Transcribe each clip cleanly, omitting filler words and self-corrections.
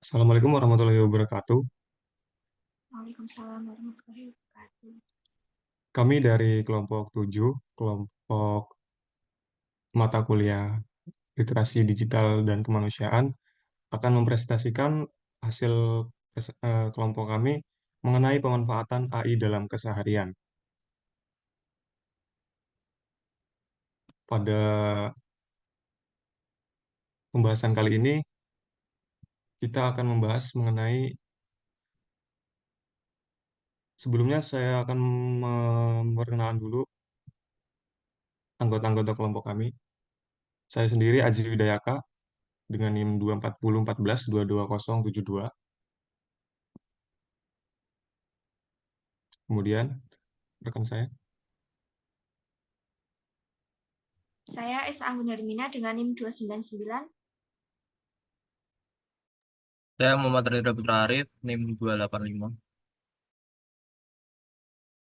Assalamualaikum warahmatullahi wabarakatuh. Waalaikumsalam warahmatullahi wabarakatuh. Kami dari kelompok 7, kelompok mata kuliah literasi digital dan kemanusiaan, akan mempresentasikan hasil kelompok kami mengenai pemanfaatan AI dalam keseharian. Pada pembahasan kali ini, kita akan membahas mengenai, sebelumnya saya akan memperkenalkan dulu anggota-anggota kelompok kami. Saya sendiri Aji Widayaka dengan NIM 24014222072. Kemudian rekan saya. Saya Esa Anggun dengan NIM 299. Saya Muhammad Ridha Putra Arif, NIM 285.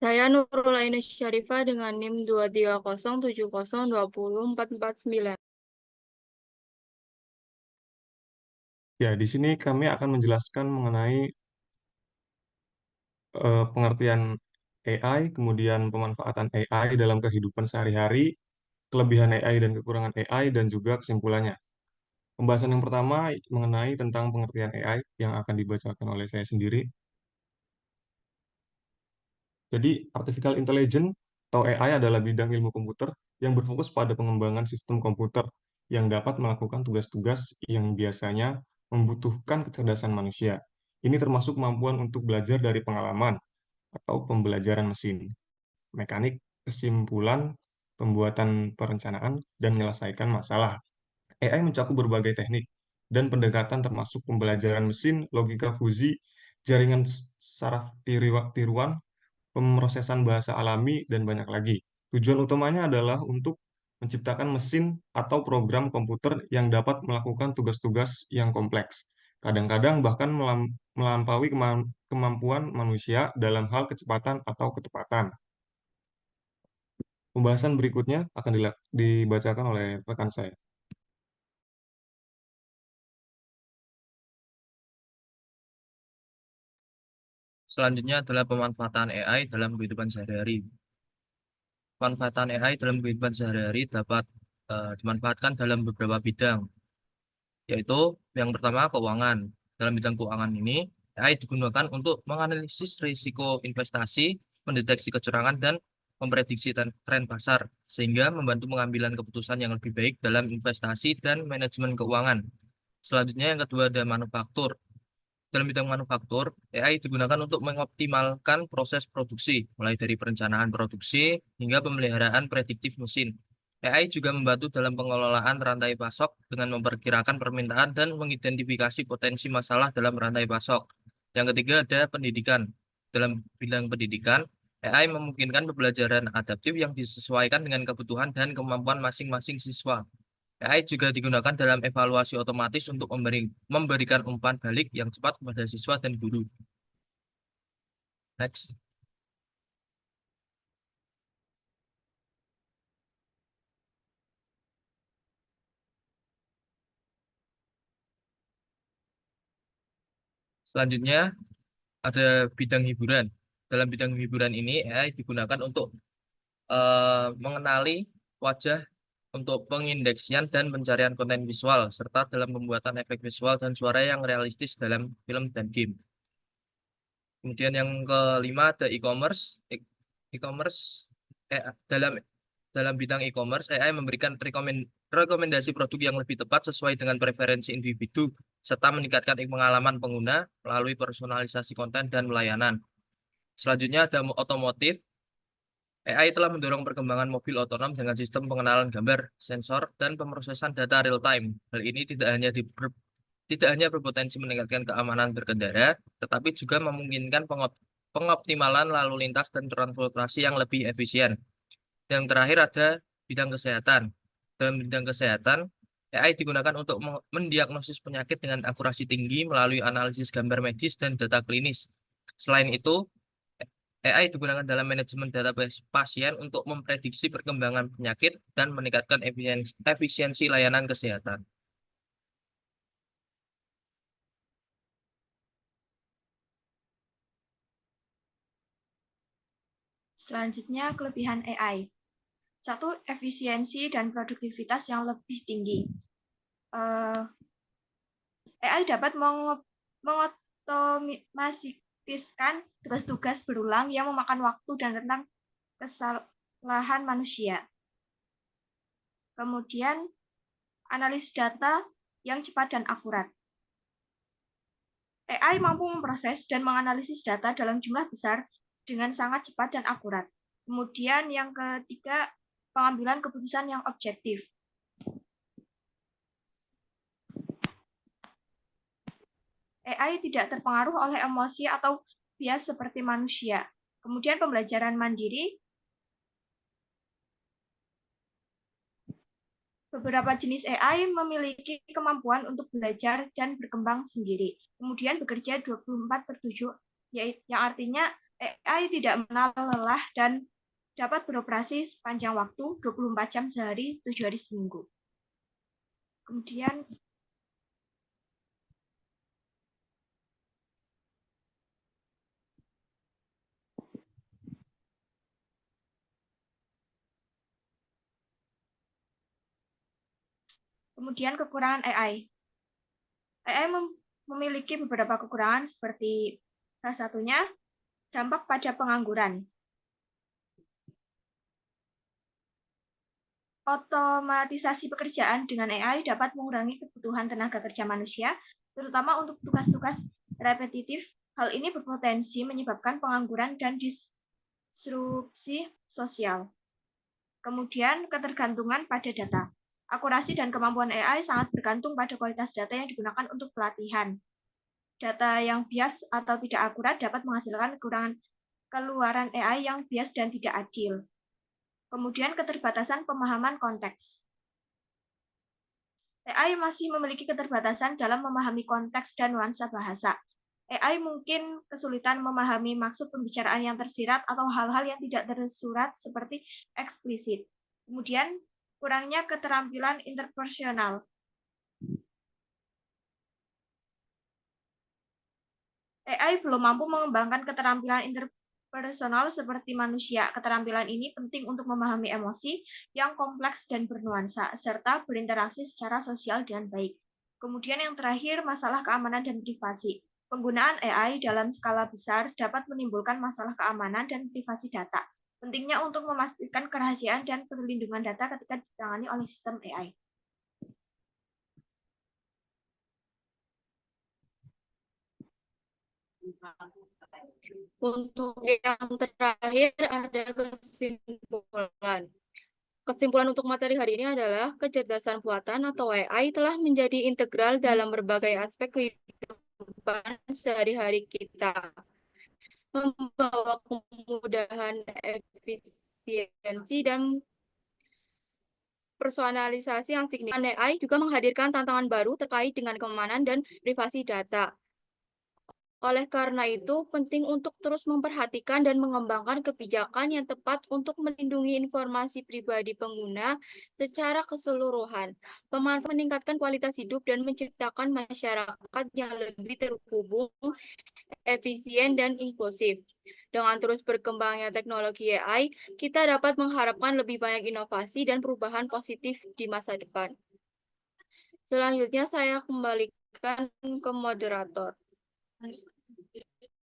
Saya Nurul Aina Syarifah dengan NIM 23070204449. Ya, di sini kami akan menjelaskan mengenai pengertian AI, kemudian pemanfaatan AI dalam kehidupan sehari-hari, kelebihan AI dan kekurangan AI, dan juga kesimpulannya. Pembahasan yang pertama mengenai tentang pengertian AI yang akan dibacakan oleh saya sendiri. Jadi, Artificial Intelligence atau AI adalah bidang ilmu komputer yang berfokus pada pengembangan sistem komputer yang dapat melakukan tugas-tugas yang biasanya membutuhkan kecerdasan manusia. Ini termasuk kemampuan untuk belajar dari pengalaman atau pembelajaran mesin, mekanik, kesimpulan, pembuatan perencanaan, dan menyelesaikan masalah. AI mencakup berbagai teknik dan pendekatan termasuk pembelajaran mesin, logika fusi, jaringan saraf tiruan, pemrosesan bahasa alami, dan banyak lagi. Tujuan utamanya adalah untuk menciptakan mesin atau program komputer yang dapat melakukan tugas-tugas yang kompleks. Kadang-kadang bahkan melampaui kemampuan manusia dalam hal kecepatan atau ketepatan. Pembahasan berikutnya akan dibacakan oleh rekan saya. Selanjutnya adalah pemanfaatan AI dalam kehidupan sehari-hari. Pemanfaatan AI dalam kehidupan sehari-hari dapat dimanfaatkan dalam beberapa bidang, yaitu yang pertama keuangan. Dalam bidang keuangan ini, AI digunakan untuk menganalisis risiko investasi, mendeteksi kecurangan, dan memprediksi tren pasar, sehingga membantu pengambilan keputusan yang lebih baik dalam investasi dan manajemen keuangan. Selanjutnya yang kedua ada manufaktur. Dalam bidang manufaktur, AI digunakan untuk mengoptimalkan proses produksi, mulai dari perencanaan produksi hingga pemeliharaan prediktif mesin. AI juga membantu dalam pengelolaan rantai pasok dengan memperkirakan permintaan dan mengidentifikasi potensi masalah dalam rantai pasok. Yang ketiga ada pendidikan. Dalam bidang pendidikan, AI memungkinkan pembelajaran adaptif yang disesuaikan dengan kebutuhan dan kemampuan masing-masing siswa. AI juga digunakan dalam evaluasi otomatis untuk memberikan umpan balik yang cepat kepada siswa dan guru. Next. Selanjutnya ada bidang hiburan. Dalam bidang hiburan ini AI digunakan untuk mengenali wajah untuk pengindeksian dan pencarian konten visual serta dalam pembuatan efek visual dan suara yang realistis dalam film dan game. Kemudian yang kelima ada e-commerce. E-commerce dalam dalam bidang e-commerce, AI memberikan rekomendasi produk yang lebih tepat sesuai dengan preferensi individu serta meningkatkan pengalaman pengguna melalui personalisasi konten dan pelayanan. Selanjutnya ada otomotif. AI telah mendorong perkembangan mobil otonom dengan sistem pengenalan gambar, sensor, dan pemrosesan data real time. Hal ini tidak hanya berpotensi meningkatkan keamanan berkendara, tetapi juga memungkinkan pengoptimalan lalu lintas dan transportasi yang lebih efisien. Yang terakhir ada bidang kesehatan. Dalam bidang kesehatan, AI digunakan untuk mendiagnosis penyakit dengan akurasi tinggi melalui analisis gambar medis dan data klinis. Selain itu, AI digunakan dalam manajemen database pasien untuk memprediksi perkembangan penyakit dan meningkatkan efisiensi layanan kesehatan. Selanjutnya, kelebihan AI. 1. Efisiensi dan produktivitas yang lebih tinggi. AI dapat mengotomatiskan tugas-tugas berulang yang memakan waktu dan rentan kesalahan manusia. Kemudian, analisis data yang cepat dan akurat. AI mampu memproses dan menganalisis data dalam jumlah besar dengan sangat cepat dan akurat. Kemudian yang ketiga, pengambilan keputusan yang objektif. AI tidak terpengaruh oleh emosi atau bias seperti manusia. Kemudian pembelajaran mandiri. Beberapa jenis AI memiliki kemampuan untuk belajar dan berkembang sendiri. Kemudian bekerja 24/7, yang artinya AI tidak mengenal lelah dan dapat beroperasi sepanjang waktu 24 jam sehari, 7 hari seminggu. Kemudian kekurangan AI. AI memiliki beberapa kekurangan seperti salah satunya dampak pada pengangguran. Otomatisasi pekerjaan dengan AI dapat mengurangi kebutuhan tenaga kerja manusia, terutama untuk tugas-tugas repetitif. Hal ini berpotensi menyebabkan pengangguran dan disrupsi sosial. Kemudian ketergantungan pada data. Akurasi dan kemampuan AI sangat bergantung pada kualitas data yang digunakan untuk pelatihan. Data yang bias atau tidak akurat dapat menghasilkan keluaran AI yang bias dan tidak adil. Kemudian keterbatasan pemahaman konteks. AI masih memiliki keterbatasan dalam memahami konteks dan nuansa bahasa. AI mungkin kesulitan memahami maksud pembicaraan yang tersirat atau hal-hal yang tidak tersurat seperti eksplisit. Kemudian, kurangnya keterampilan interpersonal. AI belum mampu mengembangkan keterampilan interpersonal seperti manusia. Keterampilan ini penting untuk memahami emosi yang kompleks dan bernuansa, serta berinteraksi secara sosial dengan baik. Kemudian yang terakhir, masalah keamanan dan privasi. Penggunaan AI dalam skala besar dapat menimbulkan masalah keamanan dan privasi data. Pentingnya untuk memastikan kerahasiaan dan perlindungan data ketika ditangani oleh sistem AI. Untuk yang terakhir ada kesimpulan. Kesimpulan untuk materi hari ini adalah kecerdasan buatan atau AI telah menjadi integral dalam berbagai aspek kehidupan sehari-hari kita, membawa kemudahan, efisiensi, dan personalisasi yang signifikan. AI juga menghadirkan tantangan baru terkait dengan keamanan dan privasi data. Oleh karena itu, penting untuk terus memperhatikan dan mengembangkan kebijakan yang tepat untuk melindungi informasi pribadi pengguna secara keseluruhan, meningkatkan kualitas hidup, dan menciptakan masyarakat yang lebih terhubung, efisien, dan inklusif. Dengan terus berkembangnya teknologi AI, kita dapat mengharapkan lebih banyak inovasi dan perubahan positif di masa depan. Selanjutnya, saya kembalikan ke moderator.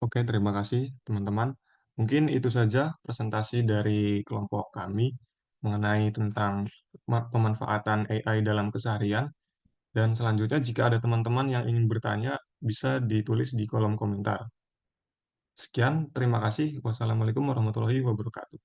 Oke, terima kasih teman-teman. Mungkin itu saja presentasi dari kelompok kami mengenai tentang pemanfaatan AI dalam keseharian. Dan selanjutnya jika ada teman-teman yang ingin bertanya, bisa ditulis di kolom komentar. Sekian, terima kasih. Wassalamualaikum warahmatullahi wabarakatuh.